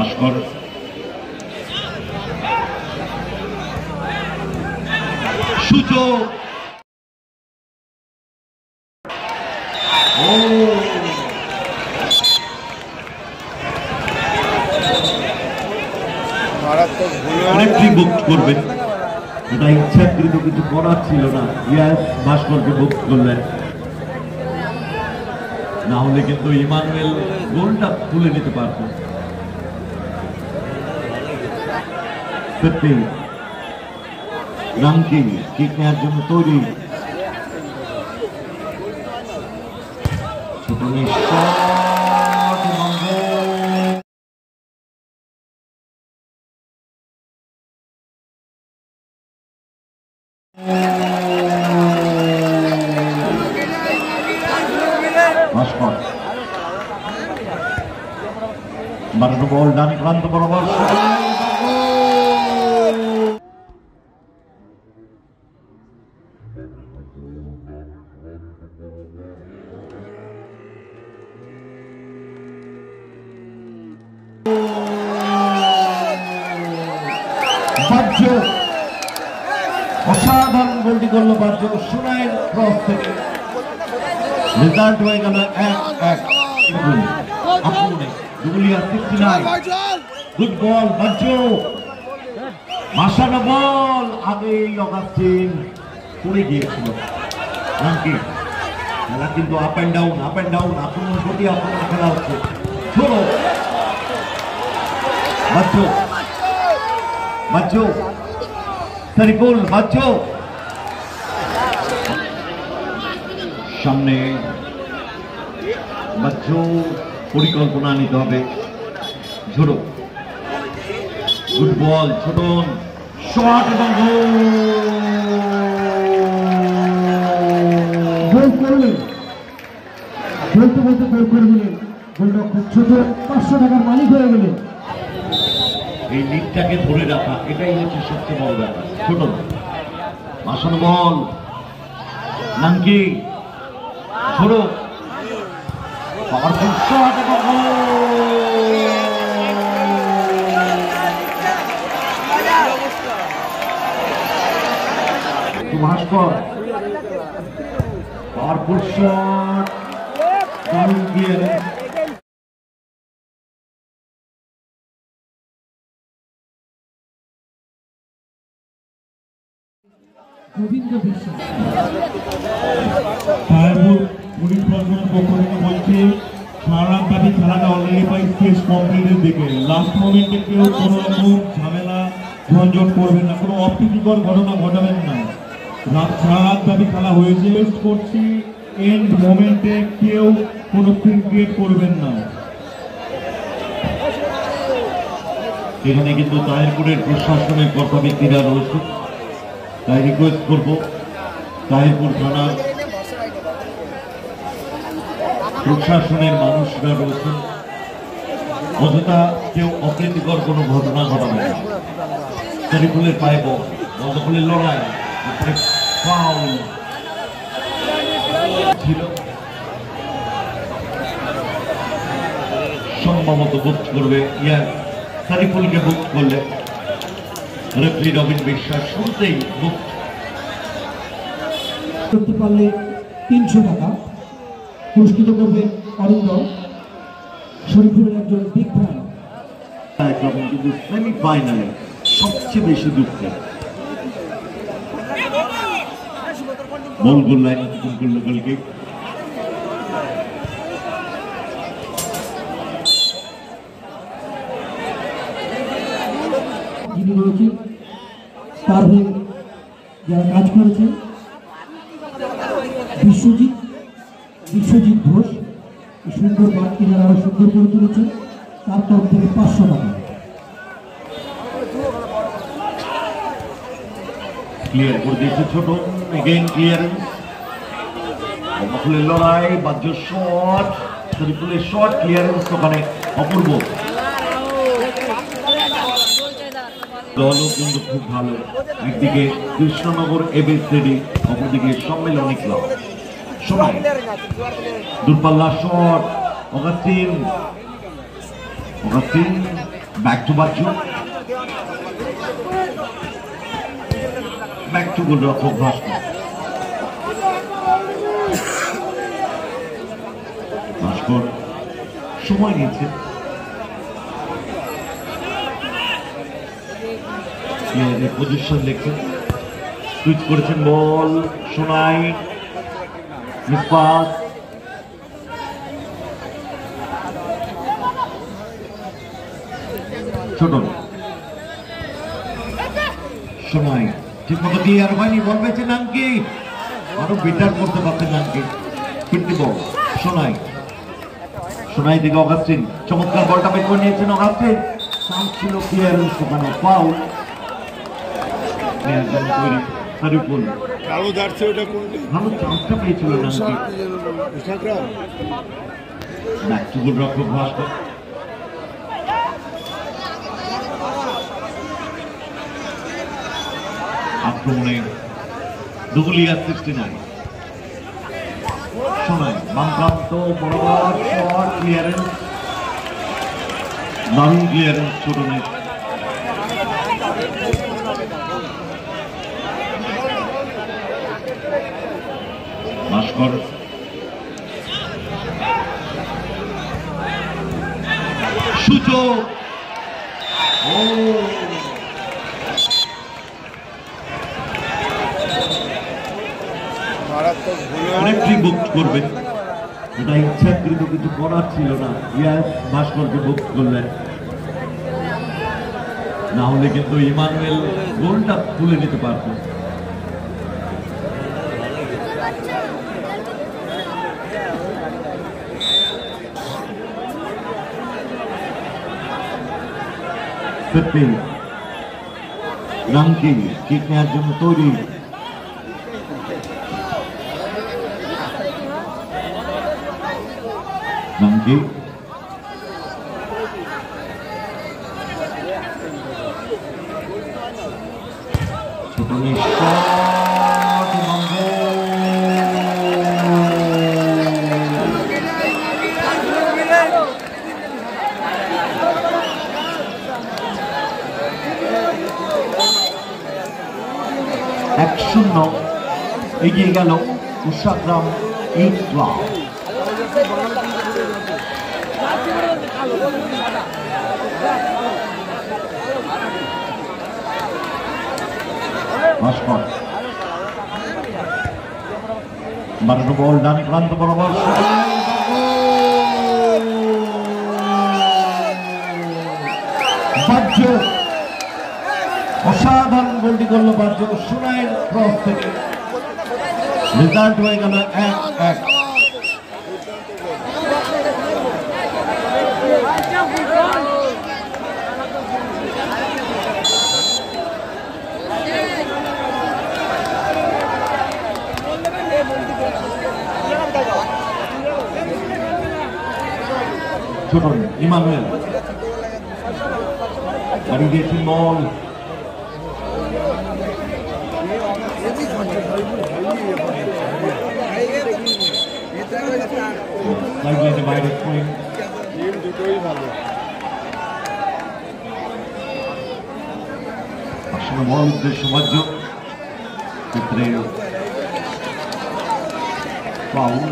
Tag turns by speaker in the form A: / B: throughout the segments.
A: ভাস্কর সুযোগ করবেন ওটা ইচ্ছাকৃত কিছু করার ছিল না। ইয়াস ভাস্করকে বুক করলেন, না হলে কিন্তু ইমানুয়েল গোলটা তুলে নিতে পারত। সত্যি রাঙ্কি কিক নেওয়ার জন্য তৈরি। ছোট বাড়ানো বল ডান প্রান্ত বরাবর অসাধারণ গোলটি করলো বাহ্য সোনাইয়ের ক্রস থেকে। রেজাল্ট হয়ে গেল 1-1। গুড বল বাহ্য, মাসানো বল আগেই অগাস্টিন পড়ে গিয়েছিল। খেলা কিন্তু আপ অ্যান্ড ডাউন আক্রমণ প্রতি আক্রমণ খেলা হচ্ছে। ছোট বাহ্য সারিফুল বাহ্য সামনে বাহ্য পরিকল্পনা নিতে হবে। ঝোড়ো গুড বল ছোটন শট এবং গোল করলেন। বলতে বলতে গোল করে দিলেন। গোলটা খুব ছোট, 500 টাকার মালিক হয়ে গেলেন। এই লিগটাকে ধরে রাখা এটাই হচ্ছে সবচেয়ে বড় ব্যাপার। ছোট মাসানো বল নাঙ্কি ঝোড়ো পাওয়ারফুল শট এবং ভাস্কর পাওয়ারফুল শট দারুণ গিয়ে গোবিন্দ বিশ্বাস পরিকল্পনার পক্ষ থেকে বলছে সারারাতব্যাপী খেলাটা অলরেডি প্রায় শেষ কমপ্লিটের দিকে। লাস্ট মোমেন্টে কেউ কোনো রকম ঝামেলা ঝঞ্ঝট করবেন না, কোনো অপ্রীতিকর ঘটনা ঘটাবেন না। সারারাতব্যাপী খেলা হয়েছে, রেস্ট করছি। এন্ড মোমেন্টে কেউ কোনো ক্রিকেট করবেন না। এখানে কিন্তু তাহিরপুরের প্রশাসনের কর্তা ব্যক্তিরা রয়েছে, তাই রিকোয়েস্ট করবো তাহিরপুর থানার প্রশাসনের মানুষরা রয়েছেন, অযথা কেউ অপ্রীতিকর কোনো ঘটনা ঘটাবে না। শরীফুলের পায়ে বল, বলদখলের লড়াই ফাউল ছিল, সম্ভবত বুক করবে। ইয়ার শরীফুলকে বুক করলে রেফারি রবিন বিশ্বাস শুরুতেই বুক করতে পারলে 300 টাকা পুরস্কৃত করবে অরিন্দম, শরীফুলের একজন বিগ ফ্যান। একরকম কিন্তু সেমিফাইনালে সবচেয়ে বেশি দুঃখে বল গোল লাইন অতিক্রম করল গোলকে। যিনি রয়েছেন তার হয়ে যারা কাজ করেছেন বিশ্বজিৎ ঘোষ, সুন্দর বাড়তি যারা আরো সুন্দর করে তুলেছেন তার তরফ থেকে 500 টাকা। ক্লিয়ার করে দিয়েছে ছোট, এগেইন ক্লিয়ারেন্স, অমফুলের লড়াই, বাহ্য শট, শরীফুলের শট, ক্লিয়ারেন্স ওখানে অপূর্ব। দলও কিন্তু খুব ভালো, একদিকে কৃষ্ণনগর এবিসিডি, অপরদিকে সম্মেলনী ক্লাব। সময় দূরপাল্লা shot, Augustine
B: Back to Bajju. Back to গোলরক্ষক ভাস্কর। ভাস্কর সময় নিয়েছে। পজিশন দেখছেন, সুইচ করেছেন, বল সোনাই, মিসপাস, ছোট সোনাই ঠিক মতো দিয়ে আর হয়নি, বল পেয়েছে নানকি, আরো বেটার করতে পারতেন নানকি, ফিরতি বল সোনাই, সোনাই দিকে অগাস্টিন, চমৎকার বলটা বের করে নিয়েছেন অগাস্টিন, চান্স ছিল ক্লিয়ারেন্স, ওখানে ফাউল। ভালো চান্সটা পেয়েছিল নানকি। গোলরক্ষক ভাস্কর আক্রমণে দুগুলিয়া 69, সোনাই বাম প্রান্ত বরাবর শট, ক্লিয়ারেন্স, দারুণ ক্লিয়ারেন্স ছোটনের। ভাস্কর সুযোগ, অনেকটি বুক করবেন, এটা ইচ্ছাকৃত কিছু করার ছিল না, ইয়াস ভাস্করকে বুক করলেন, না হলে কিন্তু ইমানুয়েল গোলটা তুলে নিতে পারত। নানকি কিক নেওয়ার জন্য তৈরি, নানকি ছোট শূন্য এগিয়ে গেল কুশাগ্রাম ইউথ ক্লাব। ভাস্কর বাড়ানো বল ডান প্রান্ত বরাবর, বাহ্য অসাধারণ গোলটি করলো বাহ্য, সোনাইয়ের ক্রস থেকে, রেজাল্ট হয়ে গেল 1-1। ছোট ইমানুয়েল বাড়ি দিয়েছেন বল, বাইরে আসলে বল উদ্দেশ্য বাহ্য ক্ষেত্রে foul.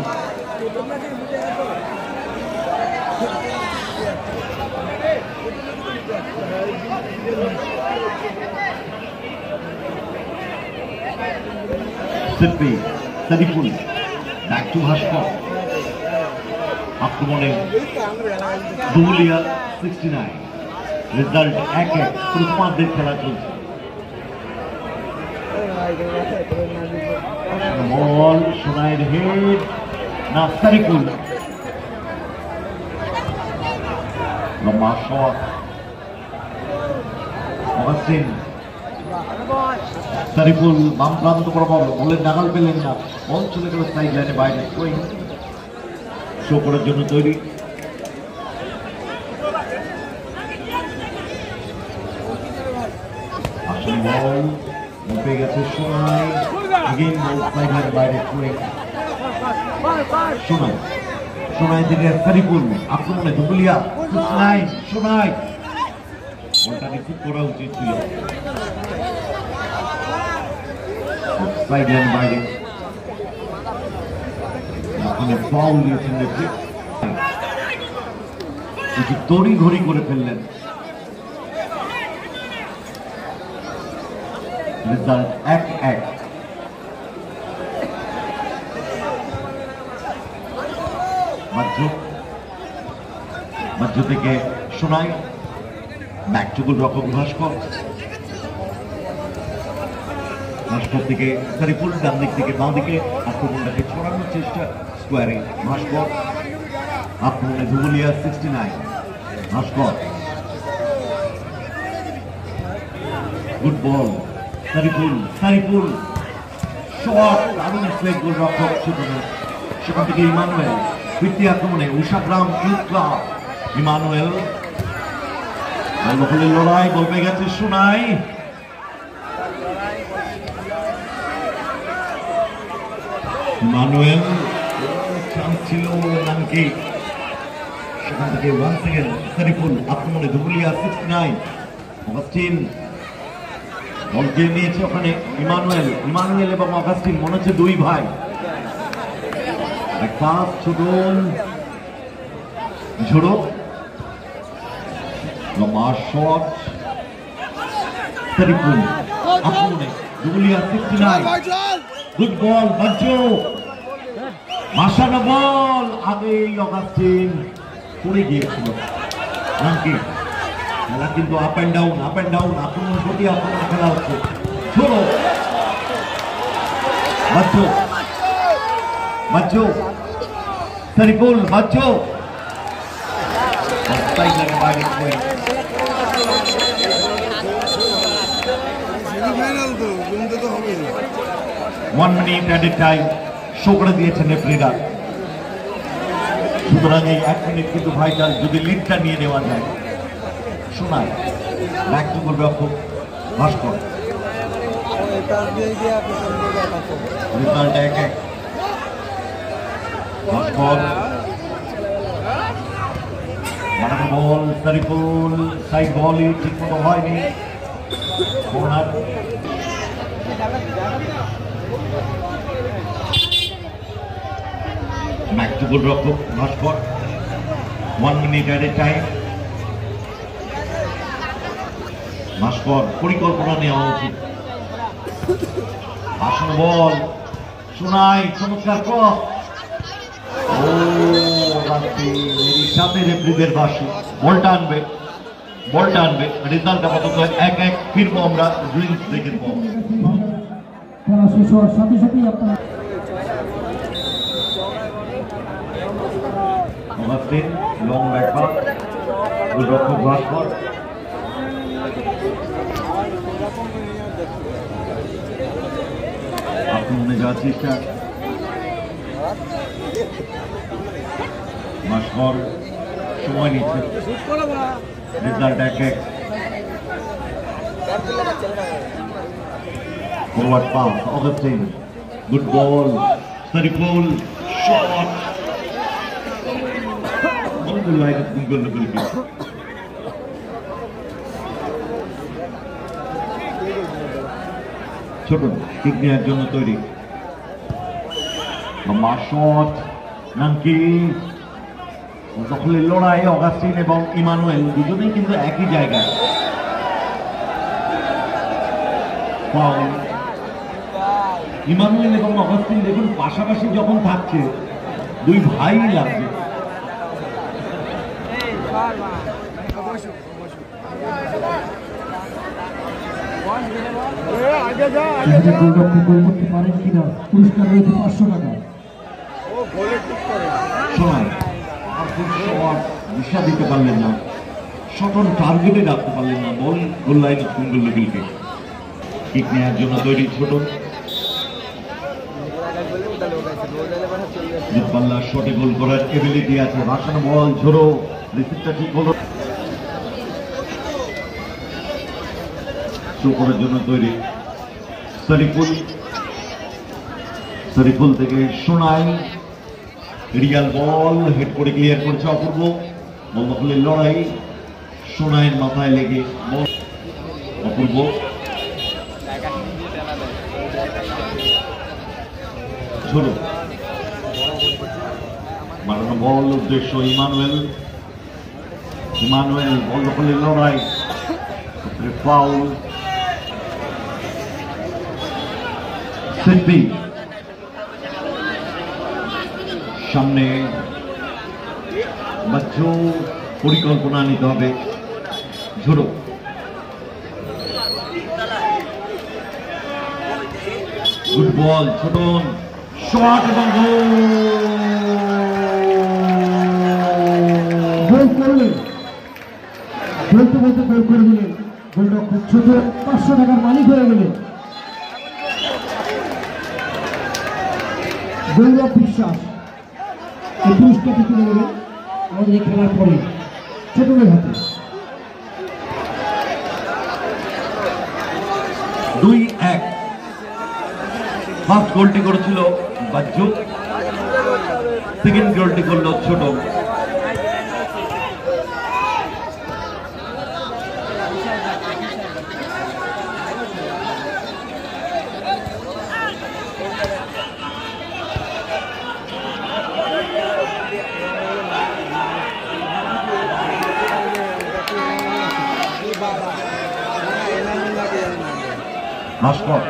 B: Sadikul back to Bhaskar, আক্রমণে দুগুলিয়া 69, রেজাল্ট 1-1, প্রথমার্ধের খেলা চলছে। বল সোনাইয়ের হেড, না সাদিকুল, লম্বা শট, অগাস্টিন, সারিফুল বাম প্রান্ত বরাবর, বলের নাগাল পেলেন না, বল চলে গেল সাইড লাইনে বাইরে, শো করার জন্য তৈরি। আসলে বল পেয়ে গেছে সোনাই, এগেইন বল সাইড লাইনে বাইরে, সোনাই, সোনাই থেকে সারিফুল, আক্রমণে দুগুলিয়া 69, সোনাই রিসিভ করা উচিত ছিল। সাইডলাইন বাইরে ওখানে ফাউল দিয়েছেন রেফারি, একটু তড়ি ঘড়ি করে ফেললেন। রেজাল্ট 1-1। মাঝ থেকে শোনাই ব্যাকটুকুল রকম ভাস্কর থেকে সারিফুল, ডান দিক থেকে বাঁ দিকে আক্রমণটাকে ছড়ানোর চেষ্টা স্কোয়ারে ভাস্কর, আক্রমণে ধুবুলিয়া 69 ভাস্কর, গুড বল সারিফুল শট, দারুণ স্লেট গোল রক্ষক সেখান থেকে ইমানুয়েল, ফিরতি আক্রমণে উষাগ্রাম ইউথ ক্লাব, ইমানুয়েল দখলের লড়াই, বল পেয়ে গেছে শোনাই, ইমানুয়েল চান্স ছিল নাকি, সেখান থেকে 1 সেকেন্ড সারিফুল, আক্রমণে ধুবুলিয়া 69 অগাস্টিন, বল দিয়ে নিয়েছে ওখানে ইমানুয়েল এবং অগাস্টিন, মনে হচ্ছে দুই ভাই। এক পাস ছোট ঝোড়ো লম্বা শট, সারিফুল আক্রমণে ধুবুলিয়া 69, গুড বল বাজ্জো, মাসানো বল, আগেই অগাস্টিন পড়ে গিয়েছিল নাকি। খেলা কিন্তু আপ অ্যান্ড ডাউন, আক্রমণ প্রতি আক্রমণ খেলা হচ্ছে। ছোড়ো Bajju Shariful Bajju, 1 minute added time show করে দিয়েছেন রেফারিরা। সুতরাং এই 1 মিনিট কিন্তু ভাইটাল, যদি লিডটা নিয়ে নেওয়া যায়। শোনায় ব্যাকটুকুল রক্ষক ভাস্কর, রেজাল্ট 1-1 ভাস্কর, বানানো বল সারিফুল, সাইড বলই ঠিক মতো হয়নি, কর্নার ব্যাকটুকুল রক্ষক ভাস্কর। 1 মিনিট অ্যাডেড টাইম। ভাস্কর পরিকল্পনা নেওয়া উচিত, আসন বল শোনাই, চমৎকার ক্রস, সাথে রেফারিদের বাসি, বলটা আনবে, রেজাল্ট আপাতত 1-1। ফিরবো আমরা ড্রিঙ্কস ব্রেকের পর।
C: খেলা শেষ হওয়ার সাথে সাথেই আপনার
B: লং ব্যাকপাস, গোলরক্ষক ভাস্কর, আক্রমণে যাওয়ার চেষ্টা, ভাস্কর সময় নিচ্ছে, result 1-1। Forward pass Augustine, good ball Sariful, shot ছোট কিক নেওয়ার জন্য তৈরি, শট নাকি দখলের লড়াই, অগাস্টিন এবং ইমানুয়েল দুজনেই কিন্তু একই জায়গায়। ইমানুয়েল এবং অগাস্টিন দেখুন পাশাপাশি যখন থাকছে, দুই ভাই লাগছে।
C: করতে পারেন কিনা, পুরস্কার রয়েছে 500 টাকা।
B: দিশা দিতে পারলেন না, সটন টার্গেটে রাখতে পারলেন না, বল গোল লাইনে সুন্দর লেভেলকে। কিক নেওয়ার জন্য তৈরি ছোট, পাল্লার শটে গোল করার এবিলিটি আছে, ভাসানো বল ঝোড়ো, রিসিভটা ঠিক হলো, শো করার জন্য তৈরি সারিফুল থেকে শোনাই, রিয়াল বল হেড করে ক্লিয়ার করছে অপূর্ব, বল দখলের লড়াই, সোনাইয়ের মাথায় লেগে অপূর্ব ঝোড়ো বাড়ানো বল উদ্দেশ্য ইমানুয়েল বল দখলের লড়াই ফাউল সিদ্দিক সামনে বাচ্চু পরিকল্পনা নিতে হবে ঝোড়ো গুড বল ছোটন শট এবং
C: গোল করলেন, বলতে বলতে গোল করে দিলেন। গোলরক্ষক ছোট 500 টাকার মালিক হয়ে গেলেন। গৌরব বিশ্বাস এই পুরস্কারটি তুলে দেবেন আমাদের এই খেলার পরে ছোটদের হাতে।
B: 2-1 ফার্স্ট গোলটি করেছিল বাচ্চু, সেকেন্ড গোলটি করলো ছোট। Bhaskar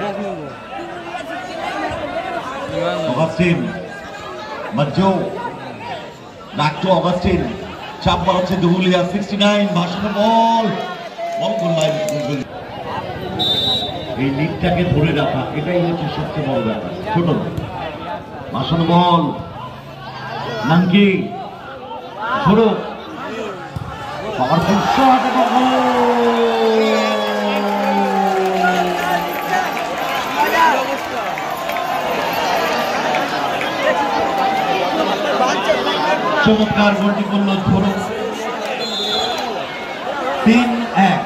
B: Augustine Bachchu back to Augustine, চাপ বাড়াচ্ছে দুহুলিয়া 69 ভাস্কর বল এই লিডটাকে ধরে রাখা এটাই হচ্ছে সবচেয়ে বড় ব্যাপার। ছোট ভাষণ বল নাঙ্কি ছোট পাওয়ারফুল শট এবং চমৎকার গোলটি করলো Jhoro. 3-1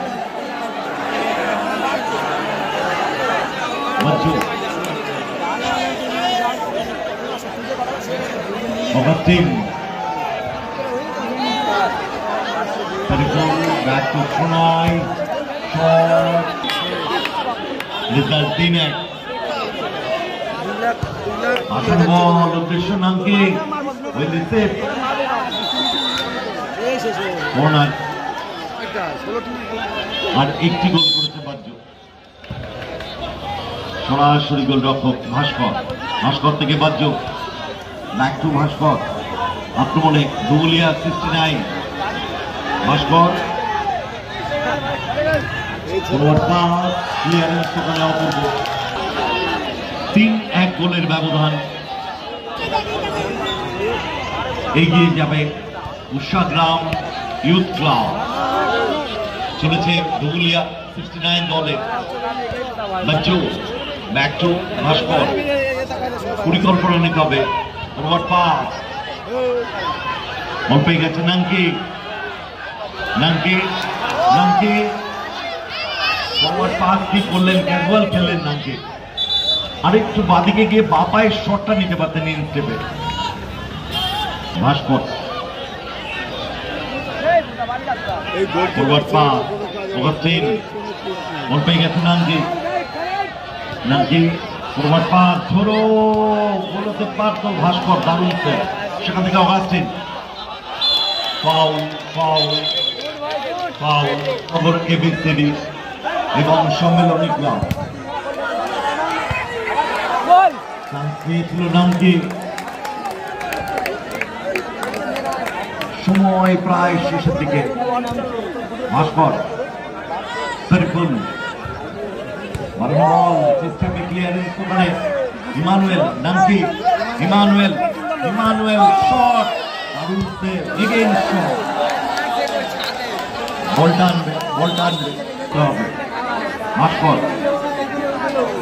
B: Augustine back to Sonai shot result 3-1 আসল বল উদ্দেশ্য নাঙ্কি আর একটি গোল করেছে বাজ্য। সরাসরি গোল রক্ষক ভাস্কর থেকে বাজ্য ব্যাক টু ভাস্কর আক্রমণে দুবুলিয়া 69 ভাস্কর ক্লিয়ারেন্স সেখানে অপূর্ব। 3-1 গোলের ব্যবধান, এগিয়ে যাবে উষাগ্রাম ইউথ ক্লাব। চলেছে দুবুলিয়া 69 দলের বাচ্চু ব্যাক টু ভাস্কর, পরিকল্পনা নিতে হবে। ফরওয়ার্ড পাস বল পেয়ে গেছে নাঙ্কি ফরওয়ার্ড পাস কি করলেন, ক্যাজুয়াল খেললেন নাঙ্কি। আরেকটু বাদিকে গিয়ে বাপায়ের শটটা নিতে পারতেন ইন স্টেপে। ভাস্কর ফরওয়ার্ড পাস অগাস্টিন বল পেয়ে গেছে নাঙ্কি ফরওয়ার্ড পাস ঝোড়ো বলতে পারতো ভাস্কর, দারুণ সেখান থেকে অগাস্টিন ফাউল খবর এবিসিডি এবং সম্মেলনী ক্লাব। চান্স পেয়েছিল নাঙ্কি, সময় প্রায় শেষের দিকে। ভাস্কর সরিফুল বল চেষ্টাকে ক্লিয়ারেন্স করে ইমানুয়েল নাঙ্কি ইমানুয়েল শট বলটা আনবে ভাস্কর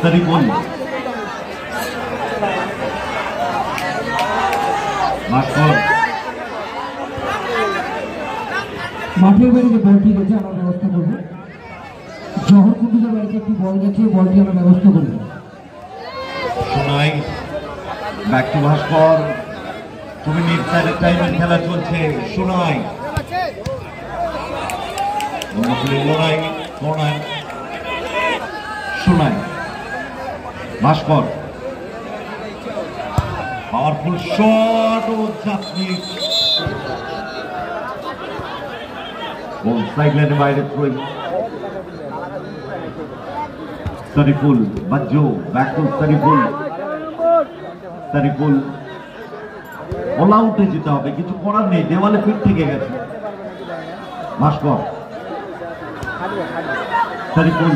B: সরিফুল ভাস্কর
C: মাঠের বাড়িতে বলটি গেছে, আমরা ব্যবস্থা করবো। জহর কুন্ডুদের বাড়িতে একটি বল গেছে, বলটি আমরা ব্যবস্থা করবো।
B: সোনাই ব্যাক টু ভাস্কর, তুমি নির্ধারিত টাইমের খেলা চলছে। সোনাই লড়াই লড়াই শোনায় ভাস্কর পাওয়ারফুল শট ও চাপনি বল সাইড লাইনের বাইরে throwing Shariful Bajju back to Shariful Shariful all আউটে যেতে হবে, কিছু করার নেই, দেওয়ালে ফিট থেকে গেছে। Bhaskar Shariful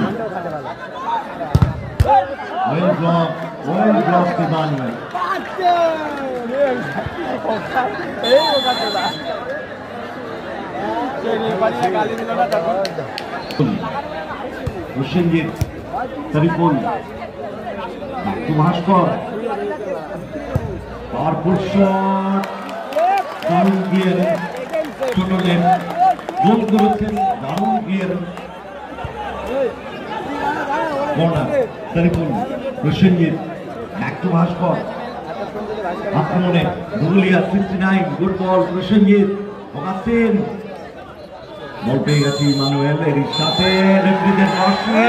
B: well block to Manuel Hosenjit Shariful to Bhaskar powerful shot দারুণ গিয়ার শুনলেন গোল করেছেন দারুণ গিয়ার corner Shariful Hosenjit back to Bhaskar আক্রমণে দুরুলিয়া 69 গুড বল হোসেনজিৎ ওকাসিন বল পেয়ে গেছে ইমানুয়েল এর সাথে রেফারিদের বর্ষে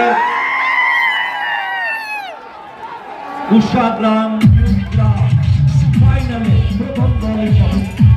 B: কুশাগ্রাম ফাইনালে প্রথম দল হিসাবে